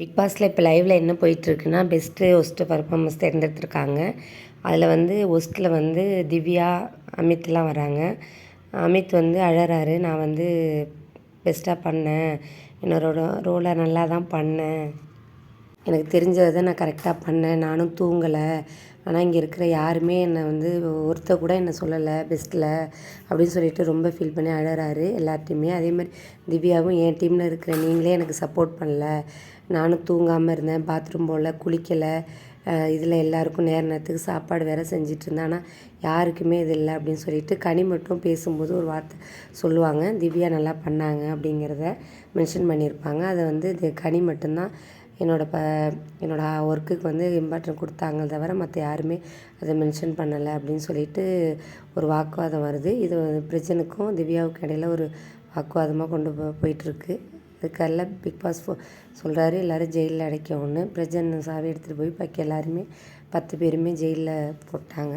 Big பாஸில் இப்போ லைவில் என்ன போயிட்டுருக்குன்னா பெஸ்ட்டு ஒஸ்ட்டு பர்ஃபார்மன்ஸ் தேர்ந்தெடுத்திருக்காங்க. அதில் வந்து ஒஸ்ட்டில் வந்து திவ்யா, அமித்லாம் வராங்க. அமித் வந்து அழறாரு. நான் வந்து பெஸ்ட்டாக பண்ணேன், என்னோட ரோலை நல்லா தான் பண்ணேன், எனக்கு தெரிஞ்சதை நான் கரெக்டாக பண்ணேன், நானும் தூங்கலை, ஆனால் இங்கே இருக்கிற யாருமே என்னை வந்து ஒருத்தர் கூட என்னை சொல்லலை பெஸ்ட்டில் அப்படின்னு சொல்லிட்டு ரொம்ப ஃபீல் பண்ணி அழறாரு எல்லார்ட்டையுமே. அதேமாதிரி திவ்யாவும் என் டீமில் இருக்கிற நீங்களே எனக்கு சப்போர்ட் பண்ணல, நானும் தூங்காமல் இருந்தேன், பாத்ரூம் போகல, குளிக்கலை, இதில் எல்லாேருக்கும் நேரத்துக்கு சாப்பாடு வேறு செஞ்சிட்ருந்தேன், ஆனால் யாருக்குமே இது இல்லை அப்படின்னு சொல்லிட்டு கனி மட்டும் பேசும்போது ஒரு வார்த்தை சொல்லுவாங்க, திவ்யா நல்லா பண்ணாங்க அப்படிங்கிறத மென்ஷன் பண்ணியிருப்பாங்க. அதை வந்து கனி மட்டும்தான் என்னோடய ஒர்க்குக்கு வந்து இம்பார்ட்டன்ட் கொடுத்தாங்க தவிர மற்ற யாருமே அதை மென்ஷன் பண்ணலை அப்படின்னு சொல்லிட்டு ஒரு வாக்குவாதம் வருது. இது பிரஜனுக்கும் திவ்யாவுக்கும் இடையில ஒரு வாக்குவாதமாக போயிட்டுருக்கு. அதுக்கெல்லாம் பிக் பாஸ் சொல்கிறாரு எல்லோரும் ஜெயிலில் அடைக்கணும்னு. பிரஜன் சாவி எடுத்துகிட்டு போய் பாக்கி எல்லாருமே 10 பேருமே ஜெயிலில் போட்டாங்க.